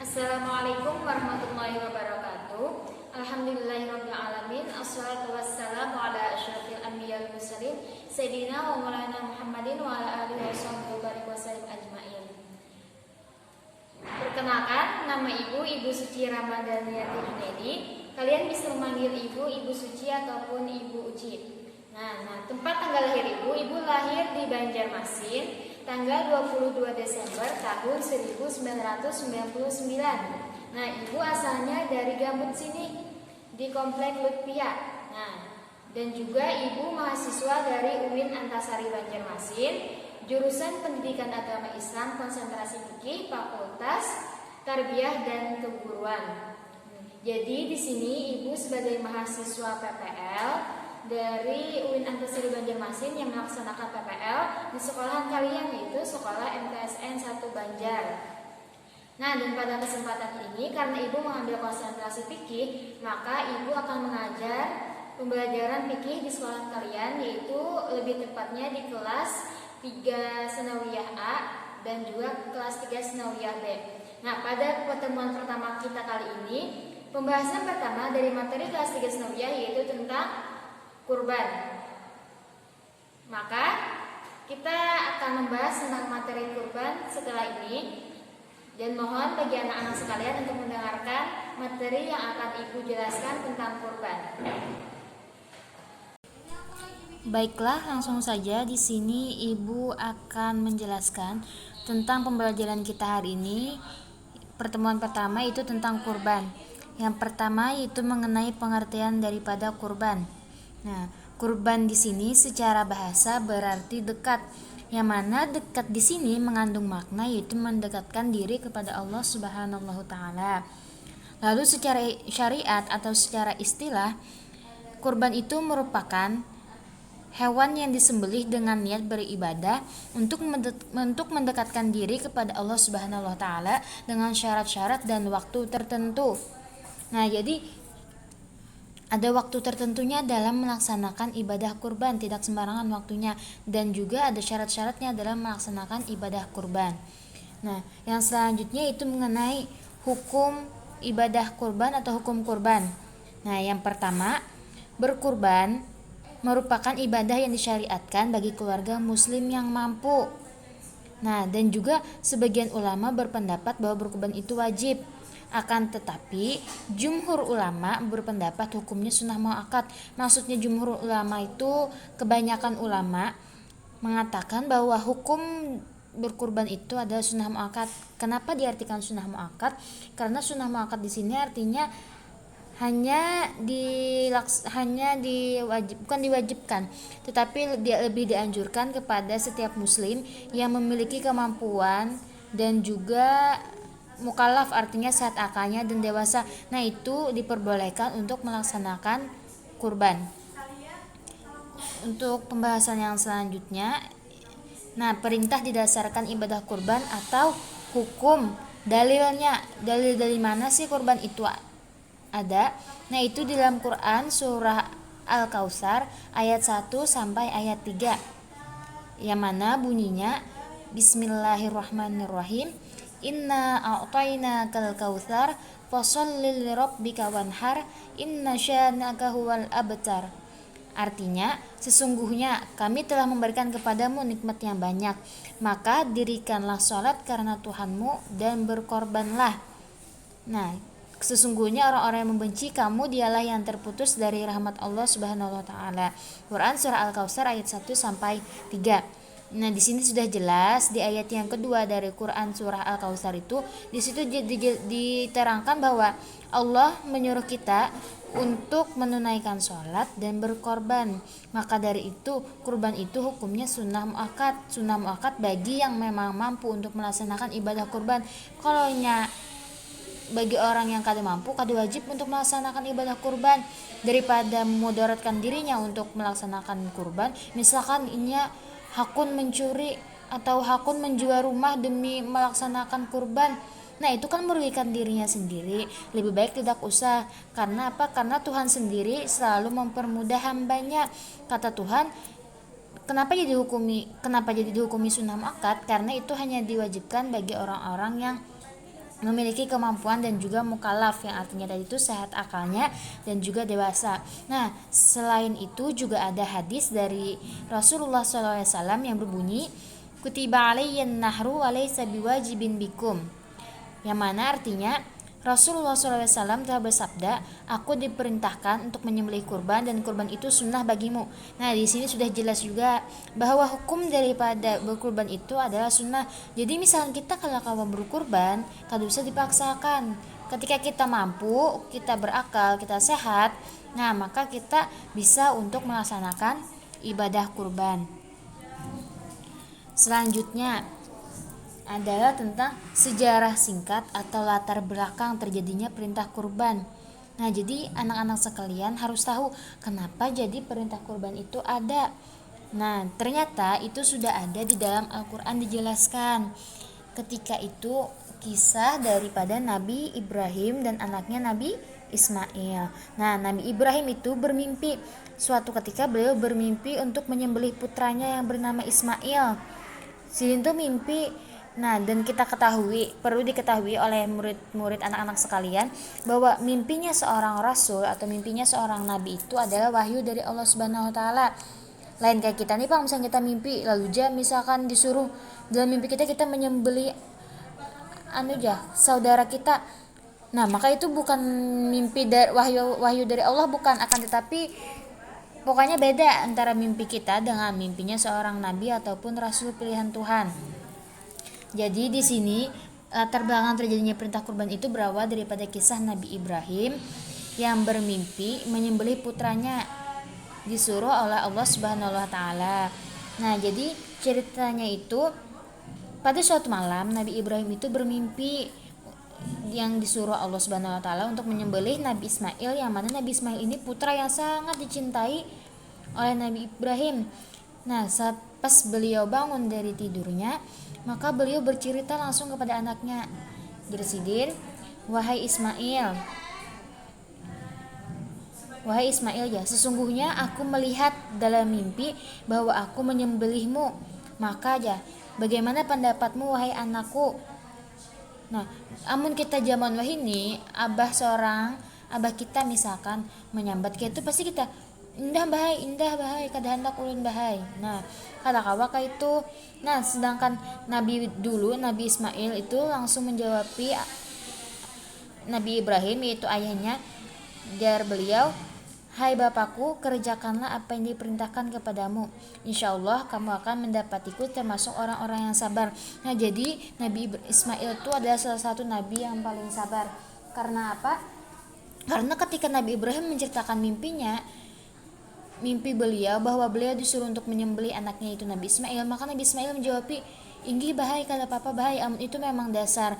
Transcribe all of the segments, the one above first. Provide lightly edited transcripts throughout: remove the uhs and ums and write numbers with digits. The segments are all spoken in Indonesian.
Assalamualaikum warahmatullahi wabarakatuh. Alhamdulillahirabbil alamin. Assalatu wassalamu ala asyrafil anbiya'i wal mursalin sayyidina wa maulana Muhammadin wa ala alihi wasallam ajmain. Perkenalkan, nama Ibu Suci Ramadhaniyati Junaidi. Kalian bisa memanggil Ibu Suci ataupun Ibu Uci. Nah, tempat tanggal lahir Ibu lahir di Banjarmasin tanggal 22 Desember tahun 1999. Nah, Ibu asalnya dari Gambut sini, di Komplek Lutfia. Nah, dan juga Ibu mahasiswa dari UIN Antasari Banjarmasin, jurusan Pendidikan Agama Islam konsentrasi fikih, Fakultas Tarbiyah dan Keguruan. Jadi di sini Ibu sebagai mahasiswa PPL dari UIN Antasari Banjarmasin yang melaksanakan PPL di sekolahan kalian, yaitu Sekolah MTSN 1 Banjar. Nah, dan pada kesempatan ini karena Ibu mengambil konsentrasi fikih, maka Ibu akan mengajar pembelajaran fikih di sekolah kalian, yaitu lebih tepatnya di kelas 3 Senawiyah A dan juga kelas 3 Senawiyah B. Nah, pada pertemuan pertama kita kali ini, pembahasan pertama dari materi kelas 3 Senawiyah yaitu tentang kurban. Maka kita akan membahas tentang materi kurban setelah ini, dan mohon bagi anak-anak sekalian untuk mendengarkan materi yang akan Ibu jelaskan tentang kurban. Baiklah, langsung saja di sini Ibu akan menjelaskan tentang pembelajaran kita hari ini. Pertemuan pertama itu tentang kurban. Yang pertama yaitu mengenai pengertian daripada kurban. Nah, kurban di sini secara bahasa berarti dekat, yang mana dekat di sini mengandung makna yaitu mendekatkan diri kepada Allah Subhanahu wa taala. Lalu secara syariat atau secara istilah, kurban itu merupakan hewan yang disembelih dengan niat beribadah untuk mendekatkan diri kepada Allah Subhanahu wa taala dengan syarat-syarat dan waktu tertentu. Nah, jadi ada waktu tertentunya dalam melaksanakan ibadah kurban, tidak sembarangan waktunya, dan juga ada syarat-syaratnya dalam melaksanakan ibadah kurban. Nah, yang selanjutnya itu mengenai hukum ibadah kurban atau hukum kurban. Nah, yang pertama, berkurban merupakan ibadah yang disyariatkan bagi keluarga muslim yang mampu. Nah, dan juga sebagian ulama berpendapat bahwa berkurban itu wajib. Akan tetapi jumhur ulama berpendapat hukumnya sunnah muakkad. Maksudnya jumhur ulama itu kebanyakan ulama mengatakan bahwa hukum berkurban itu adalah sunnah muakkad. Kenapa diartikan sunnah muakkad? Karena sunnah muakkad di sini artinya bukan diwajibkan, tetapi dia lebih dianjurkan kepada setiap muslim yang memiliki kemampuan dan juga mukallaf, artinya sehat akalnya dan dewasa. Nah, itu diperbolehkan untuk melaksanakan kurban. Untuk pembahasan yang selanjutnya, nah, perintah didasarkan ibadah kurban atau hukum. Dalilnya, dalil dari mana sih kurban itu ada? Nah, itu di dalam Quran surah Al-Kautsar ayat 1 sampai ayat 3. Yang mana bunyinya Bismillahirrahmanirrahim. Inna a'tainakal kautsar fasholli lirabbika wanhar inna syanaka huwal abtar. Artinya, sesungguhnya kami telah memberikan kepadamu nikmat yang banyak, maka dirikanlah sholat karena Tuhanmu dan berkorbanlah. Nah, sesungguhnya orang-orang yang membenci kamu dialah yang terputus dari rahmat Allah Subhanahu wa taala. Quran surah Al-Kautsar ayat 1 sampai 3. Nah, di sini sudah jelas di ayat yang kedua dari Quran surah Al-Kautsar itu, di situ diterangkan bahwa Allah menyuruh kita untuk menunaikan sholat dan berkorban. Maka dari itu, kurban itu hukumnya sunnah muakkad. Sunnah muakkad bagi yang memang mampu untuk melaksanakan ibadah kurban. Kalau bagi orang yang kada mampu, kada wajib untuk melaksanakan ibadah kurban, daripada memudaratkan dirinya untuk melaksanakan kurban. Misalkan inya hakun mencuri atau hakun menjual rumah demi melaksanakan kurban, nah itu kan merugikan dirinya sendiri. Lebih baik tidak usah. Karena apa? Karena Tuhan sendiri selalu mempermudah hambanya. Kata Tuhan, kenapa jadi dihukumi sunnah muakkad? Karena itu hanya diwajibkan bagi orang-orang yang memiliki kemampuan dan juga mukallaf, yang artinya tadi itu sehat akalnya dan juga dewasa. Nah, selain itu juga ada hadis dari Rasulullah SAW yang berbunyi, kutiba alayyan nahru wa laysa biwajibin bikum, yang mana artinya Rasulullah SAW telah bersabda, aku diperintahkan untuk menyembelih kurban dan kurban itu sunnah bagimu. Nah, di sini sudah jelas juga bahwa hukum daripada berkurban itu adalah sunnah. Jadi misalnya kita kalau berkurban, tidak usah dipaksakan. Ketika kita mampu, kita berakal, kita sehat, nah maka kita bisa untuk melaksanakan ibadah kurban. Selanjutnya adalah tentang sejarah singkat atau latar belakang terjadinya perintah kurban. Nah, jadi anak-anak sekalian harus tahu kenapa jadi perintah kurban itu ada. Nah, ternyata itu sudah ada di dalam Al-Quran dijelaskan. Ketika itu kisah daripada Nabi Ibrahim dan anaknya Nabi Ismail. Nah, Nabi Ibrahim itu bermimpi. Suatu ketika beliau bermimpi untuk menyembelih putranya yang bernama Ismail. Itu mimpi. Nah, dan perlu diketahui oleh murid-murid anak-anak sekalian bahwa mimpinya seorang rasul atau mimpinya seorang nabi itu adalah wahyu dari Allah Subhanahu wa taala. Lain kayak kita nih Pak, misalnya kita mimpi lalu misalkan disuruh dalam mimpi kita menyembelih saudara kita. Nah, maka itu bukan mimpi dari wahyu dari Allah, bukan, akan tetapi pokoknya beda antara mimpi kita dengan mimpinya seorang nabi ataupun rasul pilihan Tuhan. Jadi di sini latar belakang terjadinya perintah kurban itu berawal daripada kisah Nabi Ibrahim yang bermimpi menyembelih putranya disuruh oleh Allah Subhanahu wa taala. Nah, jadi ceritanya itu pada suatu malam Nabi Ibrahim itu bermimpi yang disuruh Allah Subhanahu wa taala untuk menyembelih Nabi Ismail, yang mana Nabi Ismail ini putra yang sangat dicintai oleh Nabi Ibrahim. Nah, pas beliau bangun dari tidurnya, maka beliau bercerita langsung kepada anaknya, Sidin, wahai Ismail, ya, sesungguhnya aku melihat dalam mimpi bahwa aku menyembelihmu. Maka bagaimana pendapatmu wahai anakku? Nah, amun kita zaman wahini, abah kita misalkan menyambat kita itu pasti kita indah bahai kada hendak ulun bahai. Nah, kada kawaka itu. Nah, sedangkan Nabi Ismail itu langsung menjawabi Nabi Ibrahim, yaitu ayahnya, jar beliau, hai bapakku, kerjakanlah apa yang diperintahkan kepadamu, insyaallah kamu akan mendapatiku termasuk orang-orang yang sabar. Nah, jadi Nabi Ismail itu adalah salah satu nabi yang paling sabar. Karena apa? Karena ketika Nabi Ibrahim menceritakan mimpi beliau bahwa beliau disuruh untuk menyembelih anaknya itu Nabi Ismail, maka Nabi Ismail menjawab, inggih bahai, kada apa-apa bahai, itu memang dasar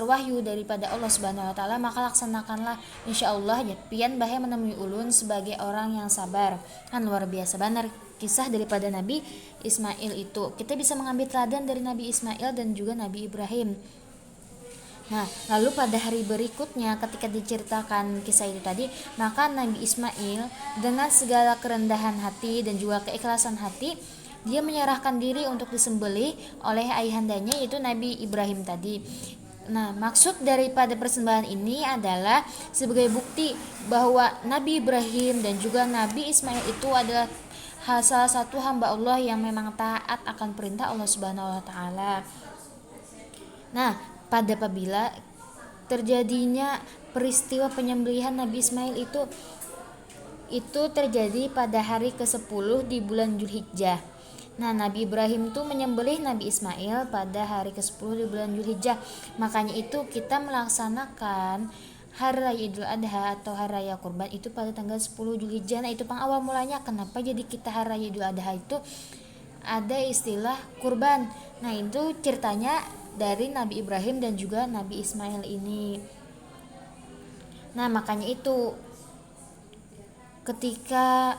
wahyu daripada Allah Subhanahu wa taala, maka laksanakanlah, insyaallah pian bahai menemui ulun sebagai orang yang sabar. Kan luar biasa benar kisah daripada Nabi Ismail itu. Kita bisa mengambil teladan dari Nabi Ismail dan juga Nabi Ibrahim. Nah, lalu pada hari berikutnya ketika diceritakan kisah itu tadi, maka Nabi Ismail dengan segala kerendahan hati dan juga keikhlasan hati, dia menyerahkan diri untuk disembelih oleh ayahandanya, yaitu Nabi Ibrahim tadi. Nah, maksud daripada persembahan ini adalah sebagai bukti bahwa Nabi Ibrahim dan juga Nabi Ismail itu adalah salah satu hamba Allah yang memang taat akan perintah Allah Subhanahu wa taala. Nah, pada apabila terjadinya peristiwa penyembelihan Nabi Ismail itu terjadi pada hari ke-10 di bulan Dzulhijjah. Nah, Nabi Ibrahim itu menyembelih Nabi Ismail pada hari ke-10 di bulan Dzulhijjah. Makanya itu kita melaksanakan Hari Raya Idul Adha atau Hari Raya Kurban itu pada tanggal 10 Dzulhijjah. Nah, itu awal mulanya kenapa jadi kita Hari Raya Idul Adha itu ada istilah kurban. Nah, itu ceritanya dari Nabi Ibrahim dan juga Nabi Ismail ini. Nah, makanya itu ketika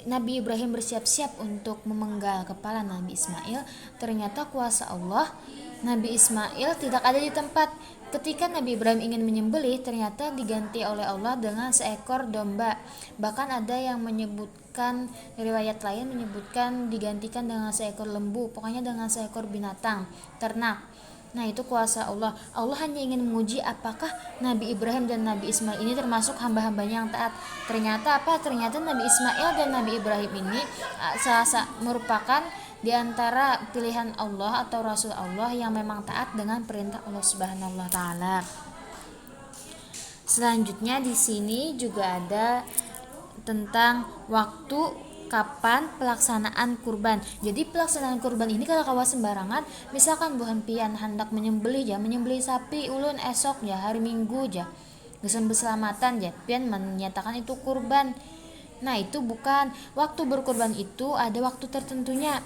Nabi Ibrahim bersiap-siap untuk memenggal kepala Nabi Ismail, ternyata kuasa Allah, Nabi Ismail tidak ada di tempat. Ketika Nabi Ibrahim ingin menyembelih, ternyata diganti oleh Allah dengan seekor domba. Bahkan ada yang menyebutkan, riwayat lain menyebutkan digantikan dengan seekor lembu, pokoknya dengan seekor binatang ternak. Nah, itu kuasa Allah. Allah hanya ingin menguji apakah Nabi Ibrahim dan Nabi Ismail ini termasuk hamba-hambanya yang taat. Ternyata apa? Ternyata Nabi Ismail dan Nabi Ibrahim ini merupakan di antara pilihan Allah atau Rasul Allah yang memang taat dengan perintah Allah Subhanahu wa taala. Selanjutnya di sini juga ada tentang waktu kapan pelaksanaan kurban. Jadi pelaksanaan kurban ini kalau kawas sembarangan, misalkan buhan pian hendak menyembelih sapi ulun esok ya hari Minggu ya. Geus berselamatan ya pian menyatakan itu kurban. Nah, itu bukan. Waktu berkurban itu ada waktu tertentunya.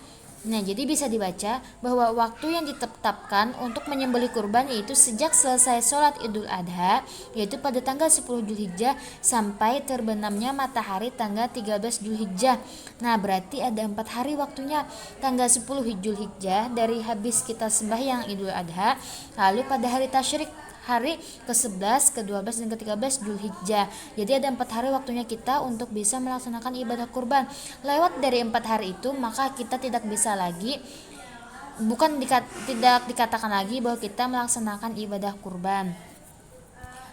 Nah, jadi bisa dibaca bahwa waktu yang ditetapkan untuk menyembelih kurban yaitu sejak selesai sholat Idul Adha, yaitu pada tanggal 10 Zulhijjah sampai terbenamnya matahari tanggal 13 Zulhijjah. Nah, berarti ada 4 hari waktunya. Tanggal 10 Zulhijjah dari habis kita sembahyang Idul Adha, lalu pada hari tasyrik hari ke-11, ke-12, dan ke-13 Zulhijjah. Jadi ada 4 hari waktunya kita untuk bisa melaksanakan ibadah kurban. Lewat dari 4 hari itu, maka kita tidak bisa lagi, tidak dikatakan lagi bahwa kita melaksanakan ibadah kurban.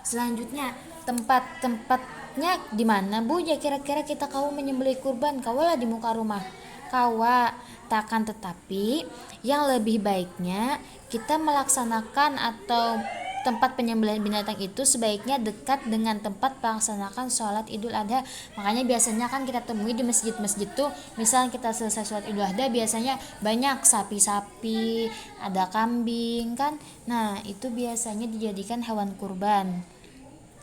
Selanjutnya, tempatnya di mana Bu? Ya kira-kira kita kau menyembelih kurban, kaulah di muka rumah. Kawa takkan, tetapi yang lebih baiknya kita melaksanakan atau tempat penyembelihan binatang itu sebaiknya dekat dengan tempat melaksanakan sholat Idul Adha. Makanya biasanya kan kita temui di masjid-masjid tuh, misalnya kita selesai sholat Idul Adha biasanya banyak sapi-sapi, ada kambing kan. Nah, itu biasanya dijadikan hewan kurban.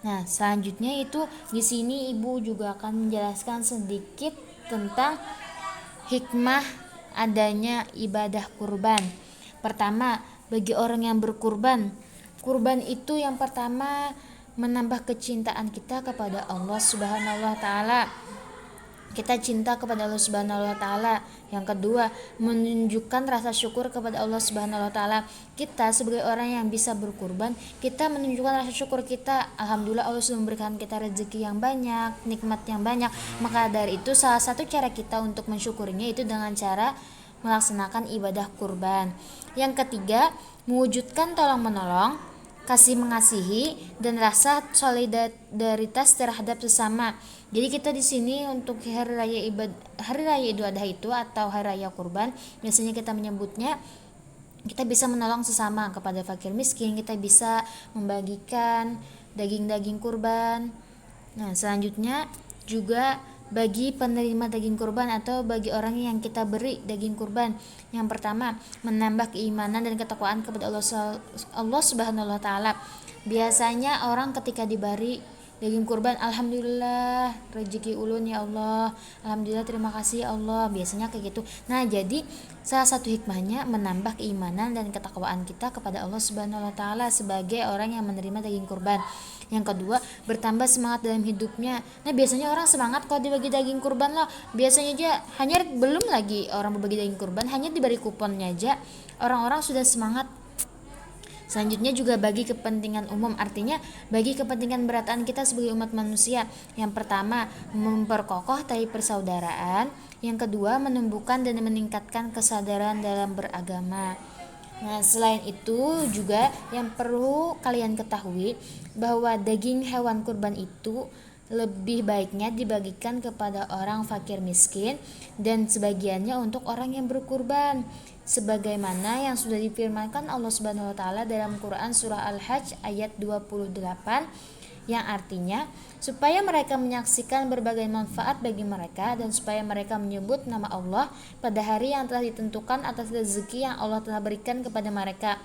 Nah, selanjutnya itu di sini Ibu juga akan menjelaskan sedikit tentang hikmah adanya ibadah kurban. Pertama, bagi orang yang berkurban, kurban itu yang pertama menambah kecintaan kita kepada Allah Subhanahu wa taala. Kita cinta kepada Allah Subhanahu wa taala. Yang kedua, menunjukkan rasa syukur kepada Allah Subhanahu wa taala. Kita sebagai orang yang bisa berkurban, kita menunjukkan rasa syukur kita. Alhamdulillah Allah sudah memberikan kita rezeki yang banyak, nikmat yang banyak. Maka dari itu salah satu cara kita untuk mensyukurinya itu dengan cara melaksanakan ibadah kurban. Yang ketiga, mewujudkan tolong menolong, kasih mengasihi, dan rasa solidaritas terhadap sesama. Jadi kita di sini untuk hari raya Idul Adha itu atau hari raya kurban, biasanya kita menyebutnya kita bisa menolong sesama kepada fakir miskin, kita bisa membagikan daging-daging kurban. Nah, selanjutnya juga bagi penerima daging kurban atau bagi orang yang kita beri daging kurban. Yang pertama, menambah keimanan dan ketakwaan kepada Allah Subhanahu wa taala. Biasanya orang ketika diberi daging kurban, alhamdulillah rezeki ulun ya Allah, alhamdulillah terima kasih ya Allah, biasanya kayak gitu. Nah, jadi salah satu hikmahnya menambah keimanan dan ketakwaan kita kepada Allah Subhanahu wa taala sebagai orang yang menerima daging kurban. Yang kedua, bertambah semangat dalam hidupnya. Nah, biasanya orang semangat kalau dibagi daging kurban loh. Biasanya aja hanya belum lagi orang berbagi daging kurban, hanya diberi kuponnya aja orang-orang sudah semangat. Selanjutnya juga bagi kepentingan umum, artinya bagi kepentingan berataan kita sebagai umat manusia. Yang pertama, memperkokoh tali persaudaraan. Yang kedua, menumbuhkan dan meningkatkan kesadaran dalam beragama. Nah, selain itu juga yang perlu kalian ketahui bahwa daging hewan kurban itu lebih baiknya dibagikan kepada orang fakir miskin dan sebagiannya untuk orang yang berkurban, sebagaimana yang sudah difirmankan Allah Subhanahu wa taala dalam Quran surah Al-Hajj ayat 28, yang artinya supaya mereka menyaksikan berbagai manfaat bagi mereka dan supaya mereka menyebut nama Allah pada hari yang telah ditentukan atas rezeki yang Allah telah berikan kepada mereka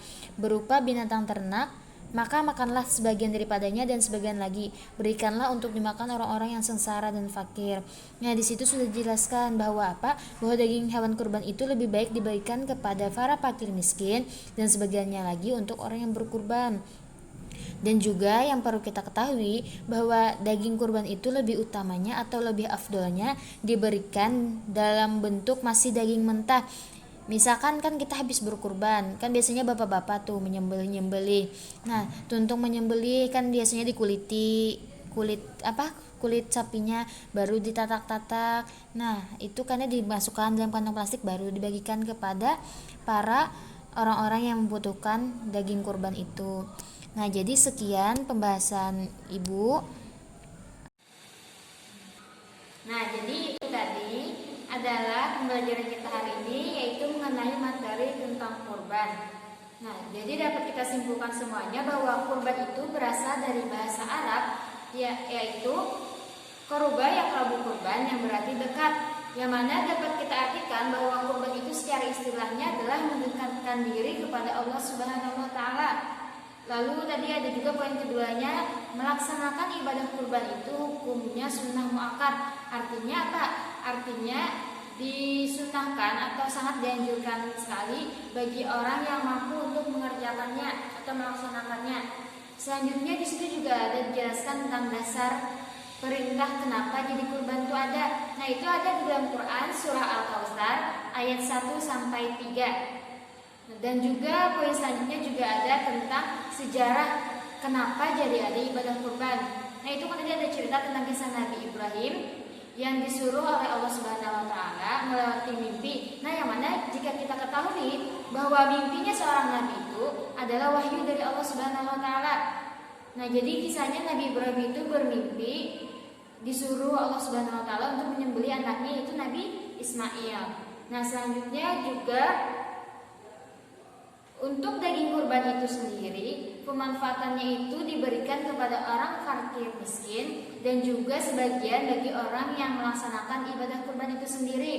berupa binatang ternak, maka makanlah sebagian daripadanya dan sebagian lagi berikanlah untuk dimakan orang-orang yang sengsara dan fakir. Nah, di situ sudah dijelaskan bahwa bahwa daging hewan kurban itu lebih baik diberikan kepada para fakir miskin dan sebagiannya lagi untuk orang yang berkurban. Dan juga yang perlu kita ketahui bahwa daging kurban itu lebih utamanya atau lebih afdolnya diberikan dalam bentuk masih daging mentah. Misalkan kan kita habis berkurban, kan biasanya bapak-bapak tuh menyembelih. Nah, untuk menyembelih kan biasanya dikuliti, kulit sapinya baru ditatak-tatak. Nah, itu karena dimasukkan dalam kantong plastik baru dibagikan kepada para orang-orang yang membutuhkan daging kurban itu. Nah, jadi sekian pembahasan Ibu. Nah, jadi itu tadi adalah pembelajaran kita hari ini, yaitu mengenai materi tentang kurban. Nah, jadi dapat kita simpulkan semuanya bahwa kurban itu berasal dari bahasa Arab, yaitu koruba ya kalabu kurban, yang berarti dekat. Yang mana dapat kita artikan bahwa kurban itu secara istilahnya adalah mendekatkan diri kepada Allah Subhanahu wa Ta'ala. Lalu tadi ada juga poin keduanya, melaksanakan ibadah kurban itu hukumnya sunnah muakkad. Artinya apa? Artinya disunahkan atau sangat dianjurkan sekali bagi orang yang mampu untuk mengerjakannya atau melaksanakannya. Selanjutnya di situ juga ada dijelaskan tentang dasar perintah kenapa jadi kurban itu ada. Nah, itu ada di dalam Quran surah Al-Kautsar ayat 1 sampai 3. Dan juga poin selanjutnya juga ada tentang sejarah kenapa jadi ada ibadah kurban. Nah, itu kan tadi ada cerita tentang kisah Nabi Ibrahim yang disuruh oleh Allah Subhanahu wa Ta'ala melewati mimpi. Nah, yang mana jika kita ketahui bahwa mimpinya seorang nabi itu adalah wahyu dari Allah Subhanahu wa Ta'ala. Nah, jadi kisahnya Nabi Ibrahim itu bermimpi disuruh Allah Subhanahu wa Ta'ala untuk menyembelih anaknya, yaitu Nabi Ismail. Nah, selanjutnya juga untuk daging kurban itu sendiri, pemanfaatannya itu diberikan kepada orang fakir miskin dan juga sebagian bagi orang yang melaksanakan ibadah kurban itu sendiri.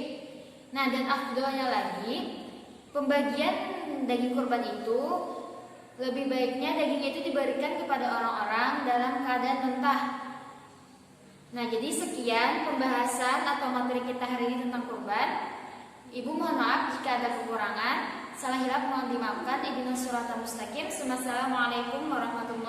Nah, dan afdolnya lagi, pembagian daging kurban itu lebih baiknya daging itu diberikan kepada orang-orang dalam keadaan mentah. Nah, jadi sekian pembahasan atau materi kita hari ini tentang kurban. Ibu mohon maaf jika ada kekurangan. Salah hilaf mohon dimaafkan. Ihdinas siratal mustaqim. Wassalamualaikum warahmatullahi wabarakatuh.